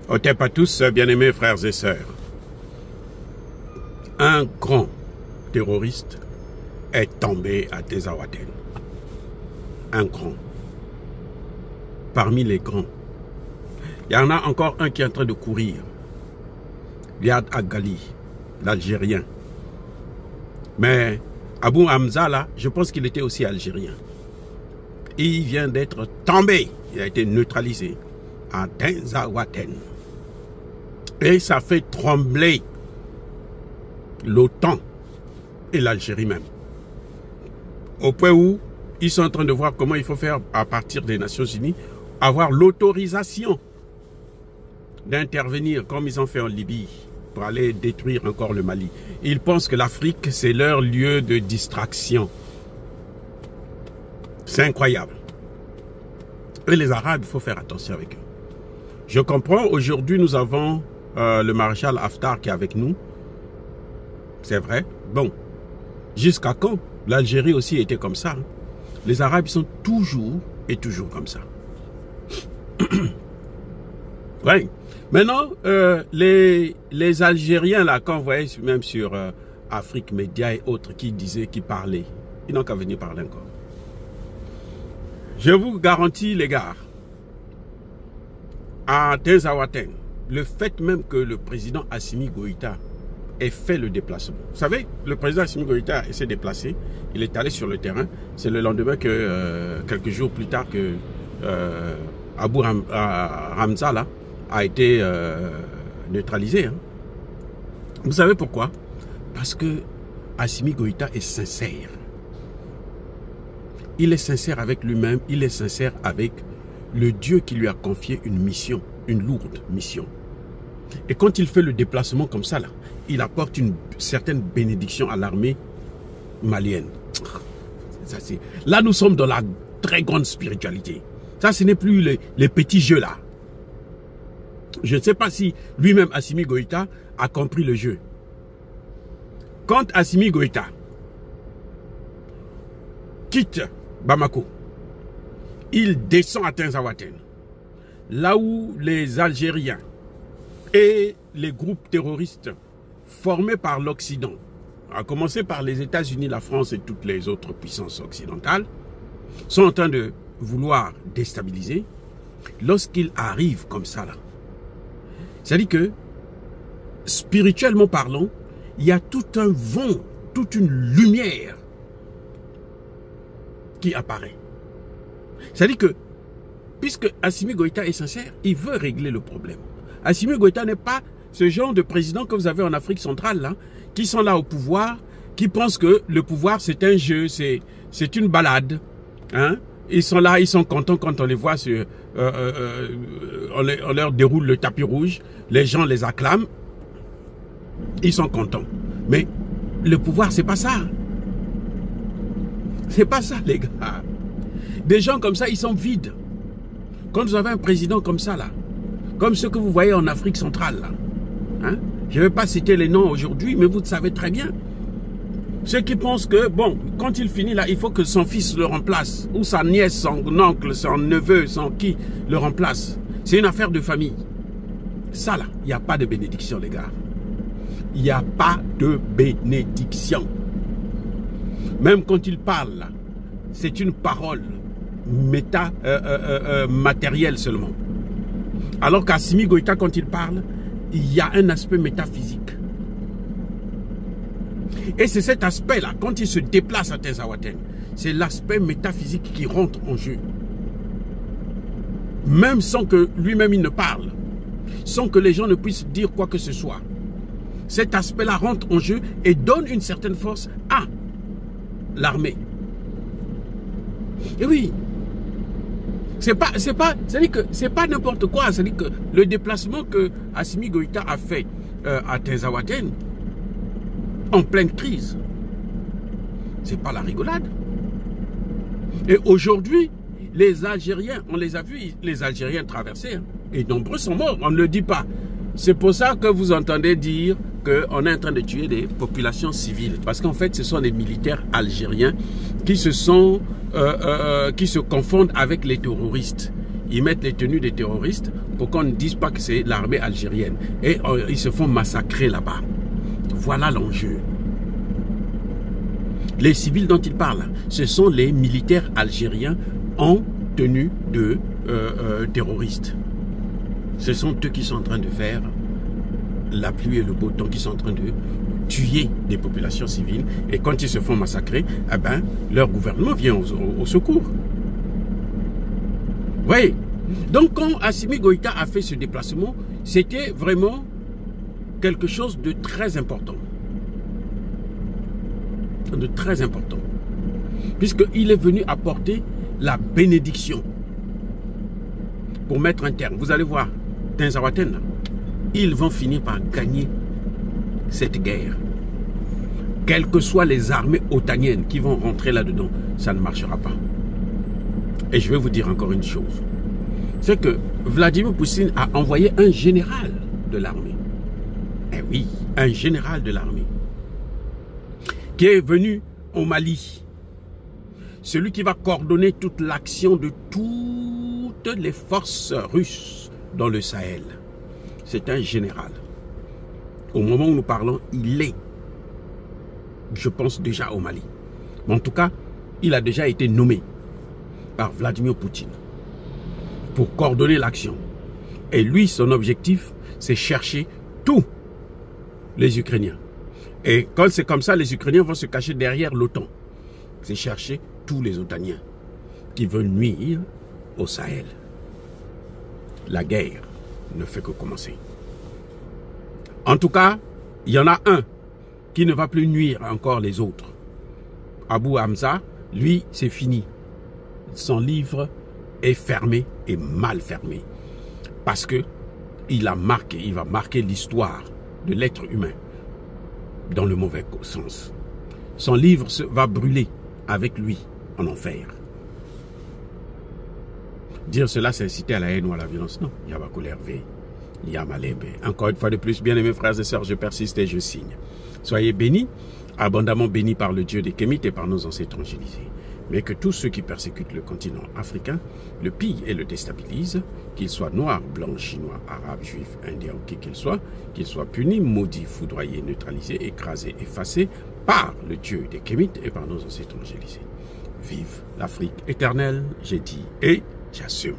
Otep à tous, bien-aimés frères et sœurs. Un grand terroriste est tombé à Tezawaten. Un grand. Parmi les grands. Il y en a encore un qui est en train de courir. Liad Agali, l'Algérien. Mais Abou Hamza, là, je pense qu'il était aussi algérien. Il vient d'être tombé. Il a été neutralisé à Tezawaten. Et ça fait trembler l'OTAN et l'Algérie même. Au point où ils sont en train de voir comment il faut faire à partir des Nations Unies, avoir l'autorisation d'intervenir comme ils ont fait en Libye pour aller détruire encore le Mali. Ils pensent que l'Afrique, c'est leur lieu de distraction. C'est incroyable. Et les Arabes, il faut faire attention avec eux. Je comprends, aujourd'hui nous avons le maréchal Haftar qui est avec nous. C'est vrai. Bon, jusqu'à quand? L'Algérie aussi était comme ça. Les Arabes ils sont toujours et toujours comme ça. Oui. Maintenant, les Algériens, là, quand vous voyez même sur Afrique Média et autres qui disaient, qui parlaient, ils n'ont qu'à venir parler encore. Je vous garantis, les gars, à Tezawaten, le fait même que le président Assimi Goïta ait fait le déplacement. Vous savez, le président Assimi Goïta s'est déplacé, il est allé sur le terrain. C'est le lendemain que, quelques jours plus tard, que Abou Hamza là, a été neutralisé. Hein. Vous savez pourquoi? Parce que Assimi Goïta est sincère. Il est sincère avec lui-même, il est sincère avec le Dieu qui lui a confié une mission, une lourde mission. Et quand il fait le déplacement comme ça, là, il apporte une certaine bénédiction à l'armée malienne. Ça, là, nous sommes dans la très grande spiritualité. Ça, ce n'est plus les petits jeux là. Je ne sais pas si lui-même, Assimi Goïta, a compris le jeu. Quand Assimi Goïta quitte Bamako, il descend à Tezawaten, là où les Algériens et les groupes terroristes formés par l'Occident, à commencer par les États-Unis, la France et toutes les autres puissances occidentales, sont en train de vouloir déstabiliser. Lorsqu'ils arrivent comme ça, là, c'est-à-dire que, spirituellement parlant, il y a tout un vent, toute une lumière qui apparaît. C'est-à-dire que, puisque Assimi Goïta est sincère, il veut régler le problème. Assimi Goïta n'est pas ce genre de président que vous avez en Afrique centrale, là, qui sont là au pouvoir, qui pensent que le pouvoir c'est un jeu, c'est une balade. Hein? Ils sont là, ils sont contents quand on les voit, on leur déroule le tapis rouge, les gens les acclament, ils sont contents. Mais le pouvoir, c'est pas ça. C'est pas ça, les gars. Des gens comme ça, ils sont vides. Quand vous avez un président comme ça, là, comme ceux que vous voyez en Afrique centrale, là, hein, je ne vais pas citer les noms aujourd'hui, mais vous le savez très bien. Ceux qui pensent que, bon, quand il finit là, il faut que son fils le remplace, ou sa nièce, son oncle, son neveu, son qui le remplace. C'est une affaire de famille. Ça, là, il n'y a pas de bénédiction, les gars. Il n'y a pas de bénédiction. Même quand il parle, là, c'est une parole matérielle seulement. Alors qu'Assimi Goïta, quand il parle, il y a un aspect métaphysique. Et c'est cet aspect-là, quand il se déplace à Tezawaten, c'est l'aspect métaphysique qui rentre en jeu. Même sans que lui-même il ne parle, sans que les gens ne puissent dire quoi que ce soit. Cet aspect-là rentre en jeu et donne une certaine force à l'armée. Et oui, c'est-à-dire que c'est pas n'importe quoi. C'est-à-dire que le déplacement que Assimi Goïta a fait à Tezawaten, en pleine crise, c'est pas la rigolade. Et aujourd'hui, les Algériens, on les a vus, les Algériens traverser, hein, et nombreux sont morts, on ne le dit pas. C'est pour ça que vous entendez dire qu'on est en train de tuer des populations civiles. Parce qu'en fait, ce sont des militaires algériens qui se confondent avec les terroristes. ils mettent les tenues des terroristes pour qu'on ne dise pas que c'est l'armée algérienne. Et ils se font massacrer là-bas. Voilà l'enjeu. Les civils dont ils parlent, ce sont les militaires algériens en tenue de terroristes. Ce sont eux qui sont en train de faire la pluie et le beau temps, qui sont en train de tuer des populations civiles. Et quand ils se font massacrer, eh ben, leur gouvernement vient au secours. Vous voyez? Donc quand Assimi Goïta a fait ce déplacement, c'était vraiment quelque chose de très important. De très important. Puisqu'il est venu apporter la bénédiction pour mettre un terme. Vous allez voir, Tinzawaten, ils vont finir par gagner cette guerre. Quelles que soient les armées otaniennes qui vont rentrer là-dedans, ça ne marchera pas. Et je vais vous dire encore une chose. C'est que Vladimir Poutine a envoyé un général de l'armée. Eh oui, un général de l'armée. Qui est venu au Mali. Celui qui va coordonner toute l'action de toutes les forces russes dans le Sahel. C'est un général. Au moment où nous parlons, il est, je pense, déjà au Mali. Mais en tout cas, il a déjà été nommé par Vladimir Poutine pour coordonner l'action. Et lui, son objectif, c'est chercher tous les Ukrainiens. Et quand c'est comme ça, les Ukrainiens vont se cacher derrière l'OTAN. C'est chercher tous les otaniens qui veulent nuire au Sahel. La guerre ne fait que commencer. En tout cas, il y en a un qui ne va plus nuire encore les autres. Abu Hamza, lui, c'est fini. Son livre est fermé et mal fermé. Parce que il va marquer l'histoire de l'être humain dans le mauvais sens. Son livre va brûler avec lui en enfer. Dire cela, c'est inciter à la haine ou à la violence. Non. Yabakulerve, Yamalebe. Encore une fois de plus, bien aimés frères et sœurs, je persiste et je signe. Soyez bénis, abondamment bénis par le Dieu des Kémites et par nos ancêtres angélisés. Mais que tous ceux qui persécutent le continent africain le pillent et le déstabilisent, qu'ils soient noirs, blancs, chinois, arabes, juifs, indiens ou qui qu'ils soient punis, maudits, foudroyés, neutralisés, écrasés, effacés par le Dieu des Kémites et par nos ancêtres angélisés. Vive l'Afrique éternelle, j'ai dit et j'assume.